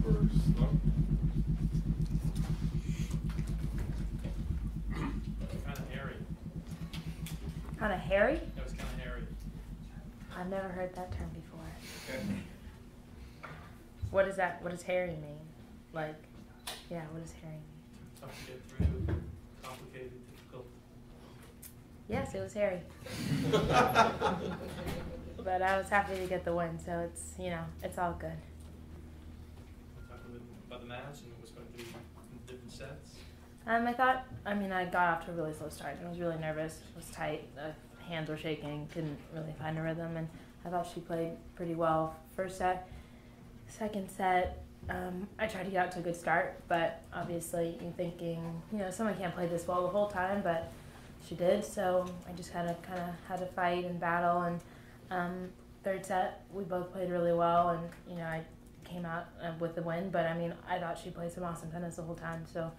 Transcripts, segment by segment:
for Sloane? Kind of hairy. Kind of hairy? That was kind of hairy. I've never heard that term before. Okay. What is that? What does hairy mean? Like, yeah, what does hairy mean? Tough to get through, complicated, difficult. Yes, it was hairy. But I was happy to get the win, so it's, you know, it's all good. Talk a little about the match and what's going to do in different sets. I got off to a really slow start. I was really nervous. It was tight. The hands were shaking. Couldn't really find a rhythm. And I thought she played pretty well first set. Second set, I tried to get out to a good start, but obviously you're thinking, you know, someone can't play this well the whole time, but she did. So I just kind of had to fight and battle. And third set, we both played really well, and you know, I came out with the win. But I mean, I thought she played some awesome tennis the whole time. So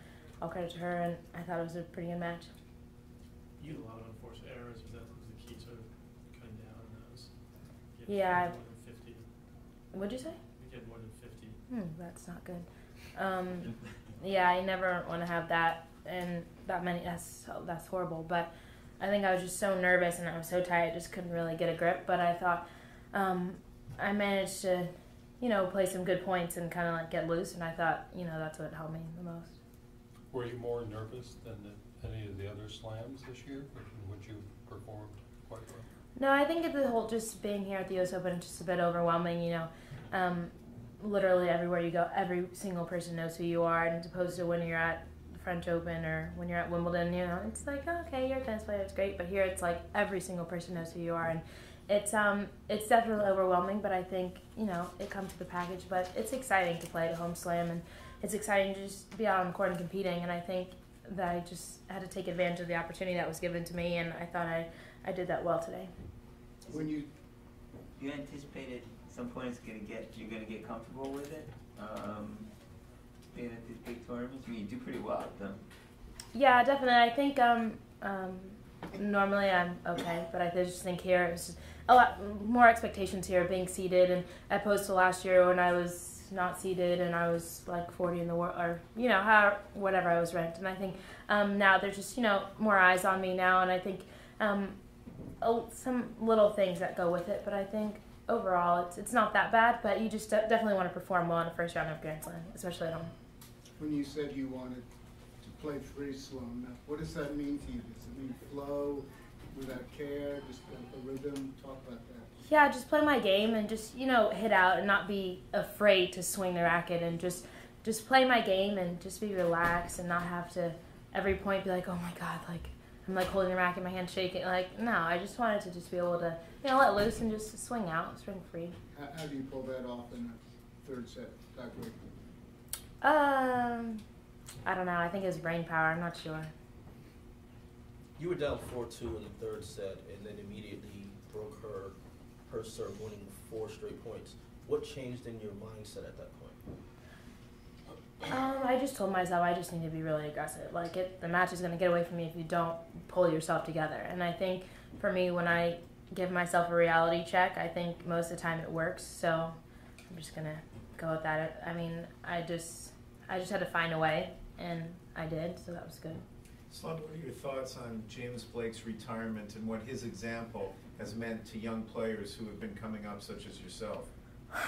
all credit to her, and I thought it was a pretty good match. You had a lot of unforced errors. Was the key to cutting down on those? Yeah. More than 50. What'd you say? You had more than 50. That's not good. Yeah, I never want to have that and that many. That's horrible. But I think I was just so nervous and I was so tired, I just couldn't really get a grip. But I thought I managed to, you know, play some good points and kind of like get loose. And I thought, you know, that's what helped me the most. Were you more nervous than any of the other slams this year, or would you performed quite well? No, I think the whole just being here at the US Open is just a bit overwhelming, you know. Literally everywhere you go, every single person knows who you are, and as opposed to when you're at the French Open or when you're at Wimbledon, you know, it's like, oh, okay, you're a tennis player, it's great, but here it's like every single person knows who you are, and it's definitely overwhelming, but I think, you know, it comes with the package, but it's exciting to play at a home slam, and it's exciting to just be out on the court and competing, and I think that I just had to take advantage of the opportunity that was given to me, and I thought I did that well today. When you anticipated some point you're gonna get comfortable with it, being at these big tournaments? I mean, you do pretty well at them. Yeah, definitely. I think normally I'm okay, but I just think here it's just a lot more expectations here, being seeded, and as opposed to last year when I was not seeded and I was like 40 in the world, or you know, whatever I was ranked. And I think now there's just, you know, more eyes on me now, and I think some little things that go with it, but I think overall it's not that bad, but you just definitely want to perform well in the first round of Grand Slam, especially at home. When you said you wanted to play free, Sloane, what does that mean to you? Does it mean flow without care, just a rhythm? Talk about that. Yeah, just play my game and just, you know, hit out and not be afraid to swing the racket, and just play my game and just be relaxed and not have to every point be like, oh my God, like I'm like holding the racket, my hand's shaking. Like, no, I just wanted to just be able to, you know, let loose and just swing out, swing free. How do you pull that off in the third set, Dr. I don't know. I think it was brain power. I'm not sure. You were down 4-2 in the third set and then immediately broke her serve, winning 4 straight points. What changed in your mindset at that point? I just told myself I just need to be really aggressive. Like, the match is going to get away from me if you don't pull yourself together. And I think for me, when I give myself a reality check, I think most of the time it works. So I'm just going to go with that. I mean, I just had to find a way, and I did, so that was good. Sloane, what are your thoughts on James Blake's retirement and what his example has meant to young players who have been coming up, such as yourself?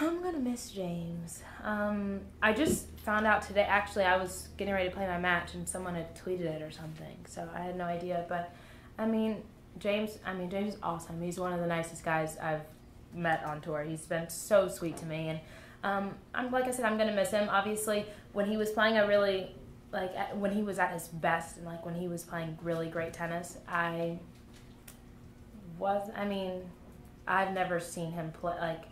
I'm going to miss James. I just found out today, actually, I was getting ready to play my match, and someone had tweeted it or something, so I had no idea. But, James is awesome. He's one of the nicest guys I've met on tour. He's been so sweet to me, and like I said, I'm going to miss him. Obviously, when he was playing when he was at his best and like when he was playing really great tennis, I've never seen him play like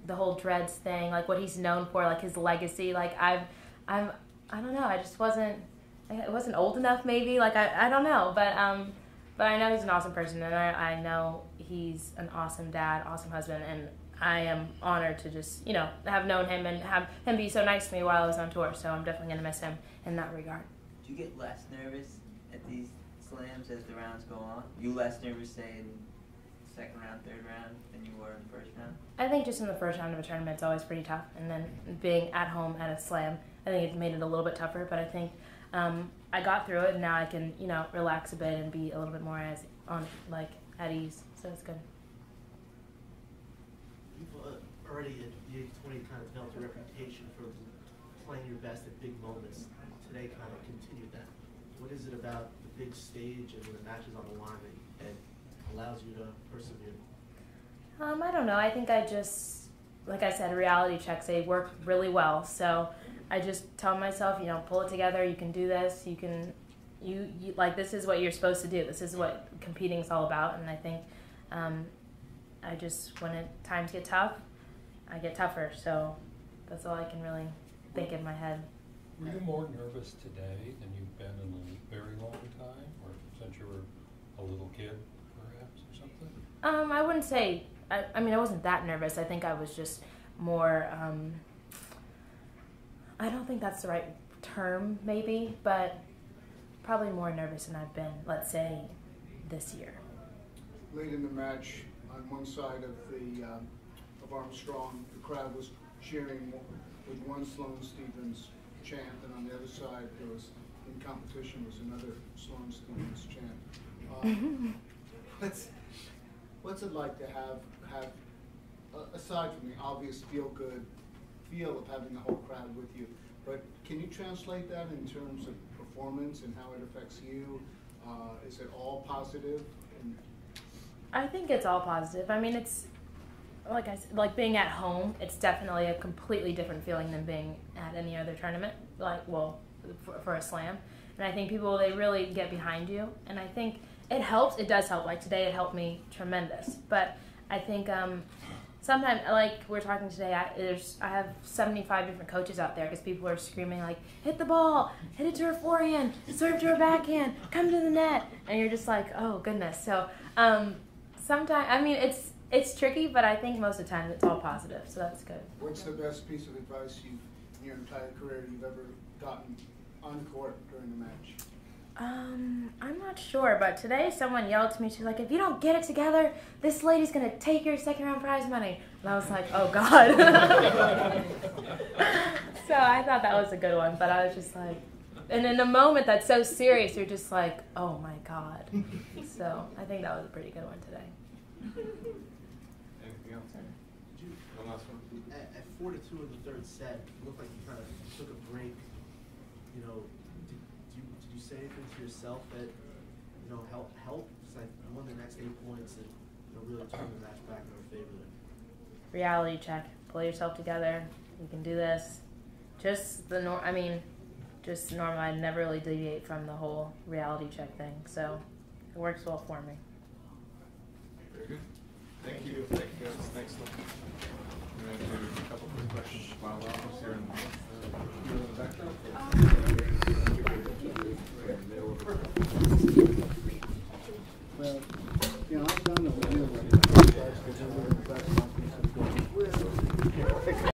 the whole dreads thing, like what he's known for, like his legacy. Like I don't know, it wasn't old enough maybe, like I don't know, but I know he's an awesome person, and I know he's an awesome dad, awesome husband, and I am honored to just, you know, have known him and have him be so nice to me while I was on tour, so I'm definitely going to miss him in that regard. Do you get less nervous at these slams as the rounds go on? You less nervous, say, in second round, third round than you were in the first round? I think just in the first round of a tournament, it's always pretty tough. And then being at home at a slam, I think it made it a little bit tougher. But I think I got through it, and now I can, relax a bit and be a little bit more at ease. So it's good. You've already at the age of 20 kind of developed a reputation for playing your best at big moments. Today kind of continued that. What is it about the big stage and when the match is on the line that allows you to persevere? I don't know. I think I just, like I said, reality checks, they work really well. So I just tell myself, pull it together. You can do this. You can, this is what you're supposed to do. This is what competing is all about. And I think I just, when times get tough, I get tougher. So that's all I can really think in my head. Were you more nervous today than you've been in a very long time, or since you were a little kid, perhaps, or something? I wouldn't say. I wasn't that nervous. I think I was just more. I don't think that's the right term, maybe, but probably more nervous than I've been, let's say, this year. Late in the match, on one side of Armstrong, the crowd was cheering with one Sloane Stephens chant, and on the other side, there was, in competition, was another Sloane Stephens chant. What's it like to have aside from the obvious feel-good feel of having the whole crowd with you, but can you translate that in terms of performance and how it affects you? Is it all positive? I think it's all positive. I mean, it's like I said, like being at home. It's definitely a completely different feeling than being at any other tournament. For a slam, and I think people, they really get behind you, and I think it helps. It does help. Like today, it helped me tremendous. But I think sometimes, like we're talking today, I have 75 different coaches out there because people are screaming like, hit the ball, hit it to her forehand, serve to her backhand, come to the net, and you're just like, oh goodness. So sometimes, I mean, it's tricky, but I think most of the time it's all positive, so that's good. What's the best piece of advice in your entire career you've ever gotten on court during the match? I'm not sure, but today someone yelled to me, she's like, if you don't get it together, this lady's going to take your second round prize money. And I was like, oh God. So I thought that was a good one, but I was just like, and in a moment that's so serious, you're just like, oh my God. So I think that was a pretty good one today. Anything else? One last one. At 4-2 in the third set, it looked like you kind of took a break. Did you say anything to yourself that helped? It's like you won the next 8 points and really turned the match back in our favor there. Reality check. Pull yourself together. You can do this. Just normal. I never really deviate from the whole reality check thing, so it works well for me. Very good. Thank you. Thank you, guys. Thanks. I'm going to do a couple quick questions while Ralph's here in the background. Well,